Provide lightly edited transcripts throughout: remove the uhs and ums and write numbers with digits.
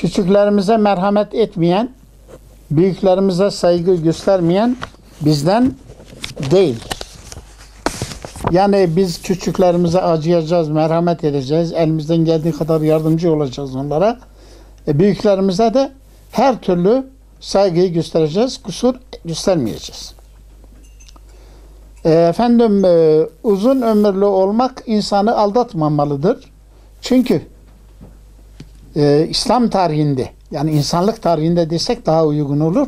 Küçüklerimize merhamet etmeyen, büyüklerimize saygı göstermeyen bizden değil. Yani biz küçüklerimize acıyacağız, merhamet edeceğiz. Elimizden geldiği kadar yardımcı olacağız onlara. Büyüklerimize de her türlü saygıyı göstereceğiz, kusur göstermeyeceğiz. Uzun ömürlü olmak insanı aldatmamalıdır. Çünkü İslam tarihinde, yani insanlık tarihinde desek daha uygun olur.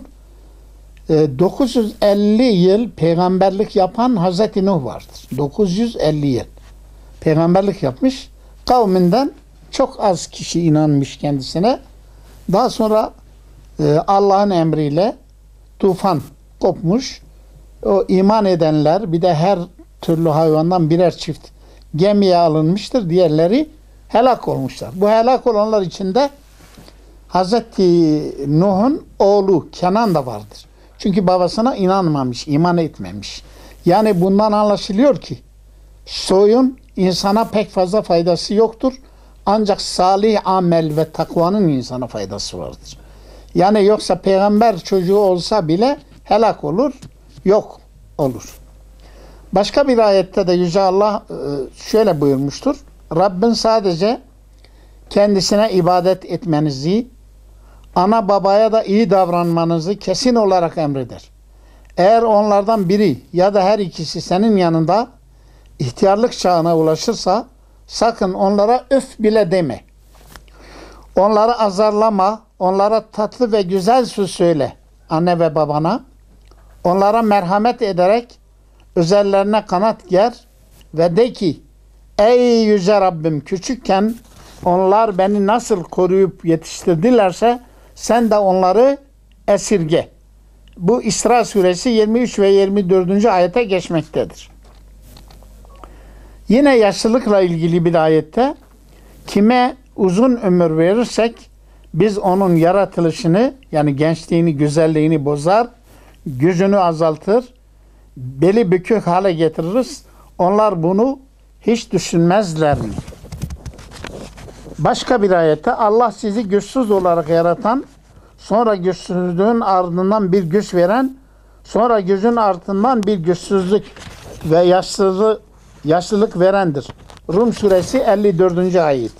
950 yıl peygamberlik yapan Hazreti Nuh vardır. 950 yıl peygamberlik yapmış. Kavminden çok az kişi inanmış kendisine. Daha sonra Allah'ın emriyle tufan kopmuş. O iman edenler, bir de her türlü hayvandan birer çift gemiye alınmıştır. Diğerleri helak olmuşlar. Bu helak olanlar içinde Hazreti Nuh'un oğlu Kenan da vardır. Çünkü babasına inanmamış, iman etmemiş. Yani bundan anlaşılıyor ki soyun insana pek fazla faydası yoktur. Ancak salih amel ve takvanın insana faydası vardır. Yani yoksa peygamber çocuğu olsa bile helak olur, yok olur. Başka bir ayette de Yüce Allah şöyle buyurmuştur. Rabbin sadece kendisine ibadet etmenizi, ana babaya da iyi davranmanızı kesin olarak emreder. Eğer onlardan biri ya da her ikisi senin yanında ihtiyarlık çağına ulaşırsa sakın onlara öf bile deme. Onları azarlama, onlara tatlı ve güzel söz söyle anne ve babana. Onlara merhamet ederek üzerlerine kanat ger ve de ki ey yüce Rabbim, küçükken onlar beni nasıl koruyup yetiştirdilerse sen de onları esirge. Bu İsra suresi 23 ve 24. ayete geçmektedir. Yine yaşlılıkla ilgili bir ayette kime uzun ömür verirsek biz onun yaratılışını, yani gençliğini, güzelliğini bozar, gücünü azaltır, beli bükük hale getiririz. Onlar bunu hiç düşünmezler mi? Başka bir ayette Allah sizi güçsüz olarak yaratan, sonra güçsüzlüğün ardından bir güç veren, sonra gücün ardından bir güçsüzlük ve yaşlılık verendir. Rum suresi 54. ayet.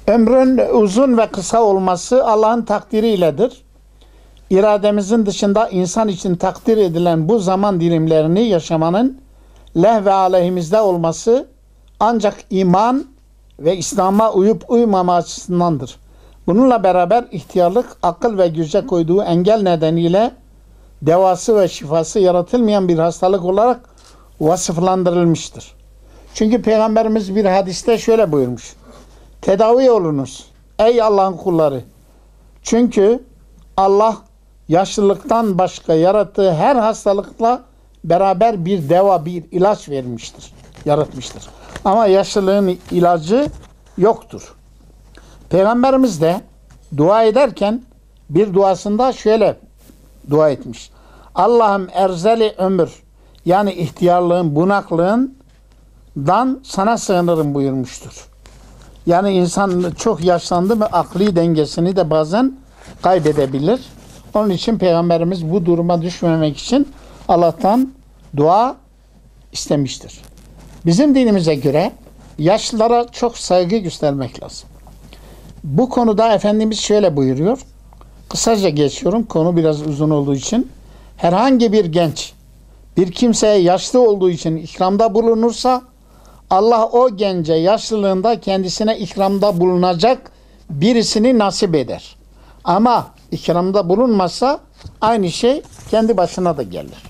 Ömrün uzun ve kısa olması Allah'ın takdiri iledir. İrademizin dışında insan için takdir edilen bu zaman dilimlerini yaşamanın leh ve aleyhimizde olması ancak iman ve İslam'a uyup uymama açısındandır. Bununla beraber ihtiyarlık akıl ve güce koyduğu engel nedeniyle devası ve şifası yaratılmayan bir hastalık olarak vasıflandırılmıştır. Çünkü Peygamberimiz bir hadiste şöyle buyurmuş. Tedavi olunuz ey Allah'ın kulları. Çünkü Allah yaşlılıktan başka yarattığı her hastalıkla beraber bir deva, bir ilaç vermiştir, yaratmıştır. Ama yaşlılığın ilacı yoktur. Peygamberimiz de dua ederken bir duasında şöyle dua etmiş. Allah'ım erzeli ömür, yani ihtiyarlığın, bunaklığından sana sığınırım buyurmuştur. Yani insan çok yaşlandı mı akli dengesini de bazen kaybedebilir. Onun için Peygamberimiz bu duruma düşmemek için Allah'tan dua istemiştir. Bizim dinimize göre yaşlılara çok saygı göstermek lazım. Bu konuda Efendimiz şöyle buyuruyor. Kısaca geçiyorum, konu biraz uzun olduğu için. Herhangi bir genç bir kimseye yaşlı olduğu için ikramda bulunursa Allah o gence yaşlılığında kendisine ikramda bulunacak birisini nasip eder. Ama ikramda bulunmazsa aynı şey kendi başına da gelir.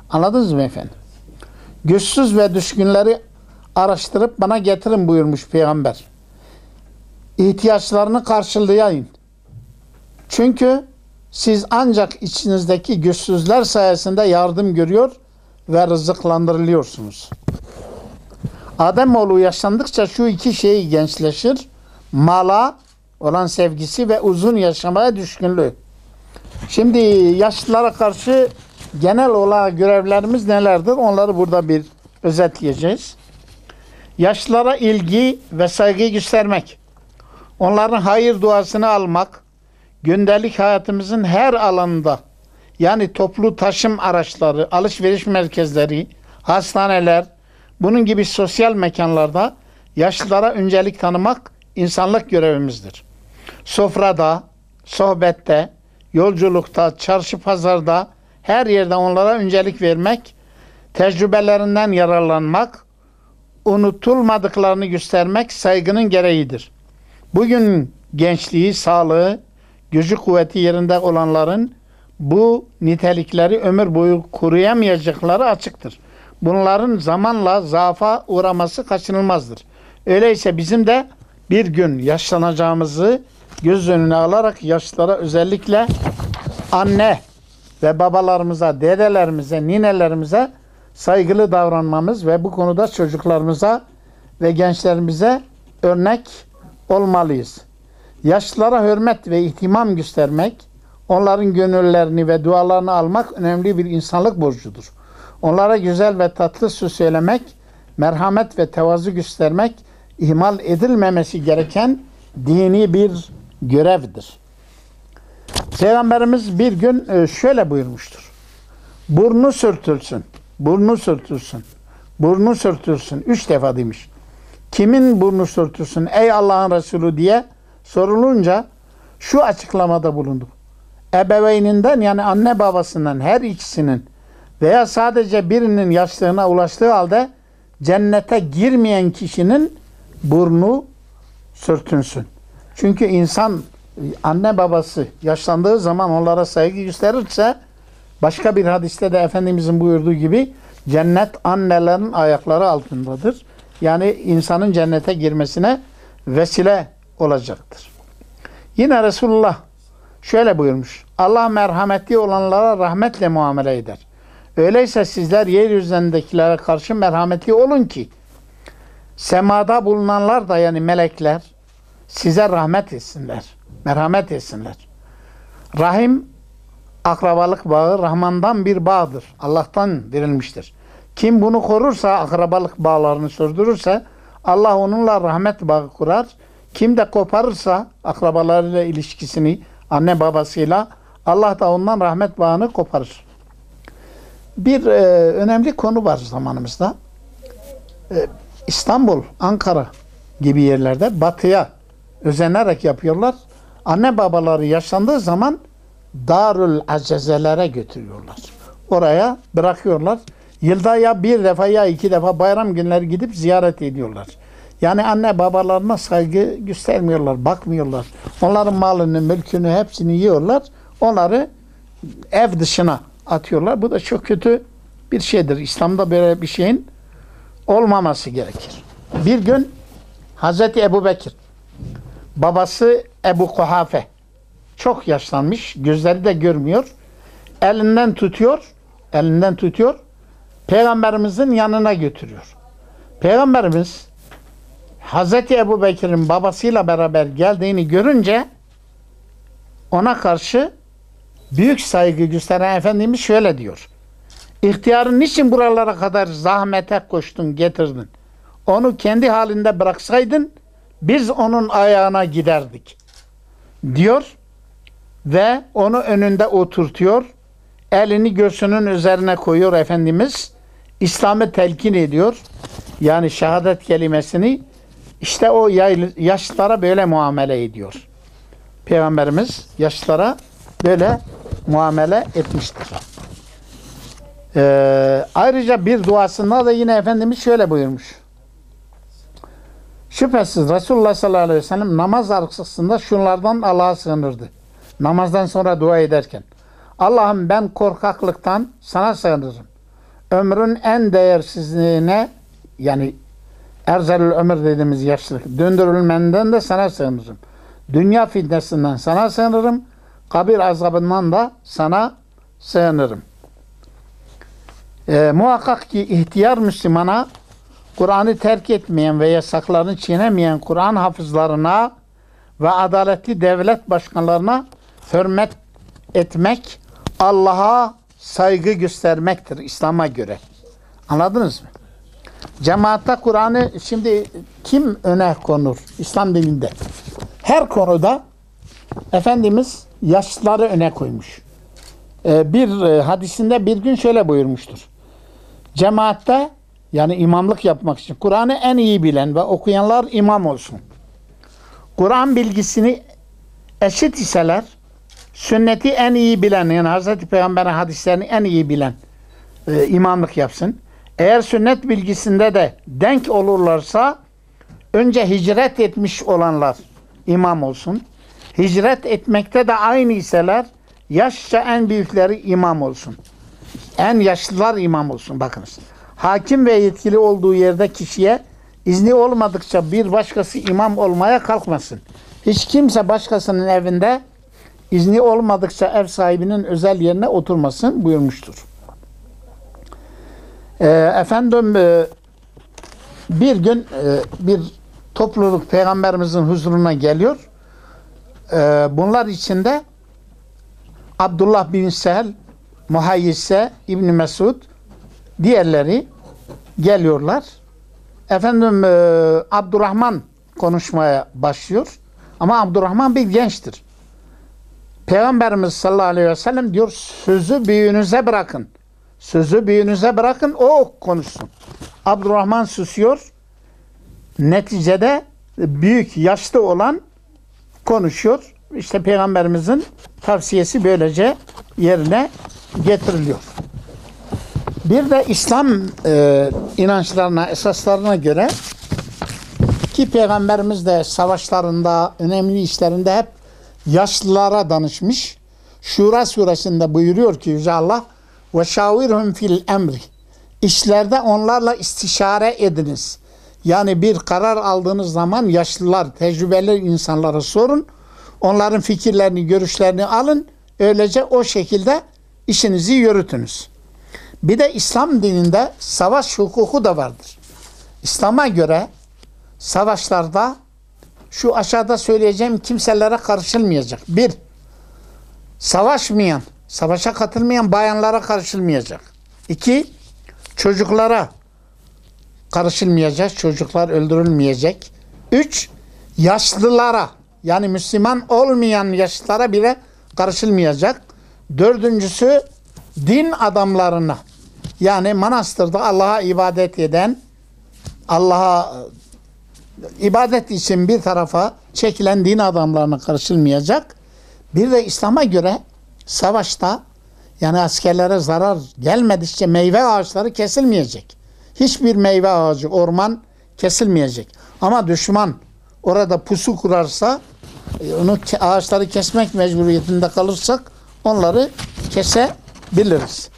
Anladınız mı efendim? Güçsüz ve düşkünleri araştırıp bana getirin buyurmuş Peygamber. İhtiyaçlarını karşılayın. Çünkü siz ancak içinizdeki güçsüzler sayesinde yardım görüyor ve rızıklandırılıyorsunuz. Ademoğlu yaşlandıkça şu iki şey gençleşir. Mala olan sevgisi ve uzun yaşamaya düşkünlüğü. Şimdi yaşlılara karşı genel olarak görevlerimiz nelerdir? Onları burada bir özetleyeceğiz. Yaşlılara ilgi ve saygı göstermek. Onların hayır duasını almak, gündelik hayatımızın her alanında, yani toplu taşım araçları, alışveriş merkezleri, hastaneler, bunun gibi sosyal mekanlarda yaşlılara öncelik tanımak insanlık görevimizdir. Sofrada, sohbette, yolculukta, çarşı pazarda, her yerde onlara öncelik vermek, tecrübelerinden yararlanmak, unutulmadıklarını göstermek saygının gereğidir. Bugün gençliği, sağlığı, gücü kuvveti yerinde olanların bu nitelikleri ömür boyu koruyamayacakları açıktır. Bunların zamanla zaafa uğraması kaçınılmazdır. Öyleyse bizim de bir gün yaşlanacağımızı göz önüne alarak yaşlılara, özellikle anne ve babalarımıza, dedelerimize, ninelerimize saygılı davranmamız ve bu konuda çocuklarımıza ve gençlerimize örnek olmalıyız. Yaşlılara hürmet ve ihtimam göstermek, onların gönüllerini ve dualarını almak önemli bir insanlık borcudur. Onlara güzel ve tatlı söz söylemek, merhamet ve tevazu göstermek, ihmal edilmemesi gereken dini bir görevdir. Peygamberimiz bir gün şöyle buyurmuştur. Burnu sürtülsün, burnu sürtülsün, burnu sürtülsün. 3 defa demiş. Kimin burnu sürtülsün ey Allah'ın Resulü diye sorulunca şu açıklamada bulundu. Ebeveyninden, yani anne babasından her ikisinin veya sadece birinin yaşlılığına ulaştığı halde cennete girmeyen kişinin burnu sürtünsün. Çünkü insan anne babası yaşlandığı zaman onlara saygı gösterirse, başka bir hadiste de Efendimizin buyurduğu gibi cennet annelerin ayakları altındadır. Yani insanın cennete girmesine vesile olacaktır. Yine Resulullah şöyle buyurmuş. Allah merhametli olanlara rahmetle muamele eder. Öyleyse sizler yeryüzündekilere karşı merhametli olun ki semada bulunanlar da, yani melekler, size rahmet etsinler. Merhamet etsinler. Rahim, akrabalık bağı Rahman'dan bir bağdır. Allah'tan verilmiştir. Kim bunu korursa, akrabalık bağlarını sürdürürse Allah onunla rahmet bağı kurar. Kim de koparırsa akrabalarıyla ilişkisini, anne babasıyla, Allah da ondan rahmet bağını koparır. Bir önemli konu var zamanımızda. İstanbul, Ankara gibi yerlerde batıya özenerek yapıyorlar. Anne babaları yaşlandığı zaman Darül Acezelere götürüyorlar. Oraya bırakıyorlar. Yılda ya bir defa ya 2 defa bayram günleri gidip ziyaret ediyorlar. Yani anne babalarına saygı göstermiyorlar, bakmıyorlar. Onların malını, mülkünü hepsini yiyorlar. Onları ev dışına atıyorlar. Bu da çok kötü bir şeydir. İslam'da böyle bir şeyin olmaması gerekir. Bir gün Hazreti Ebubekir, babası Ebu Kuhafe, çok yaşlanmış, gözleri de görmüyor. Elinden tutuyor, Peygamberimizin yanına götürüyor. Peygamberimiz Hazreti Ebubekir'in babasıyla beraber geldiğini görünce ona karşı büyük saygı gösteren Efendimiz şöyle diyor. İhtiyarın niçin buralara kadar zahmete koştun, getirdin? Onu kendi halinde bıraksaydın biz onun ayağına giderdik diyor ve onu önünde oturtuyor. Elini göğsünün üzerine koyuyor Efendimiz. İslam'ı telkin ediyor. Yani şehadet kelimesini, işte o yaşlılara böyle muamele ediyor. Peygamberimiz yaşlılara böyle muamele etmiştir. Ayrıca bir duasında da yine Efendimiz şöyle buyurmuş. Şüphesiz Resulullah sallallahu aleyhi ve sellem namaz arkasında şunlardan Allah'a sığınırdı. Namazdan sonra dua ederken. Allah'ım ben korkaklıktan sana sığınırım. Ömrün en değersizliğine, yani erzelül ömür dediğimiz yaşlılık, döndürülmenden de sana sığınırım. Dünya fitnesinden sana sığınırım. Kabir azabından da sana sığınırım. Muhakkak ki ihtiyar Müslümana, Kur'an'ı terk etmeyen ve yasaklarını çiğnemeyen Kur'an hafızlarına ve adaletli devlet başkanlarına hürmet etmek, Allah'a saygı göstermektir İslam'a göre. Anladınız mı? Cemaatte Kur'an'ı şimdi kim öne konur İslam dininde? Her konuda Efendimiz yaşlıları öne koymuş. Bir hadisinde bir gün şöyle buyurmuştur. Cemaatte, yani imamlık yapmak için Kur'an'ı en iyi bilen ve okuyanlar imam olsun. Kur'an bilgisini eşit iseler, sünneti en iyi bilen, yani Hz. Peygamber'in hadislerini en iyi bilen imamlık yapsın. Eğer sünnet bilgisinde de denk olurlarsa önce hicret etmiş olanlar imam olsun. Hicret etmekte de aynı iseler yaşça en büyükleri imam olsun. En yaşlılar imam olsun. Bakınız. Hakim ve yetkili olduğu yerde kişiye izni olmadıkça bir başkası imam olmaya kalkmasın. Hiç kimse başkasının evinde izni olmadıkça ev sahibinin özel yerine oturmasın buyurmuştur. Efendim bir gün bir topluluk Peygamberimizin huzuruna geliyor. Bunlar içinde Abdullah bin Sehl, Muhayyise, İbn Mesud, diğerleri geliyorlar. Efendim Abdurrahman konuşmaya başlıyor. Ama Abdurrahman bir gençtir. Peygamberimiz sallallahu aleyhi ve sellem diyor, sözü büyüğünüze bırakın. Sözü büyüğünüze bırakın, o konuşsun. Abdurrahman susuyor. Neticede büyük, yaşlı olan konuşuyor. İşte Peygamberimizin tavsiyesi böylece yerine getiriliyor. Bir de İslam inançlarına, esaslarına göre ki Peygamberimiz de savaşlarında, önemli işlerinde hep yaşlılara danışmış. Şura suresinde buyuruyor ki Yüce Allah ve şavirhum fil emri. İşlerde onlarla istişare ediniz. Yani bir karar aldığınız zaman yaşlılar, tecrübeli insanlara sorun. Onların fikirlerini, görüşlerini alın. Öylece o şekilde işinizi yürütünüz. Bir de İslam dininde savaş hukuku da vardır. İslam'a göre savaşlarda şu aşağıda söyleyeceğim kimselere karışılmayacak. Bir, savaşmayan, savaşa katılmayan bayanlara karışılmayacak. İki, çocuklara karışılmayacak, çocuklar öldürülmeyecek. Üç, yaşlılara, yani Müslüman olmayan yaşlılara bile karışılmayacak. Dördüncüsü, din adamlarına, yani manastırda Allah'a ibadet eden, Allah'a ibadet için bir tarafa çekilen din adamlarına karışılmayacak. Bir de İslam'a göre savaşta, yani askerlere zarar gelmedikçe meyve ağaçları kesilmeyecek. Hiçbir meyve ağacı, orman kesilmeyecek. Ama düşman orada pusu kurarsa, onu ağaçları kesmek mecburiyetinde kalırsak onları kesebiliriz.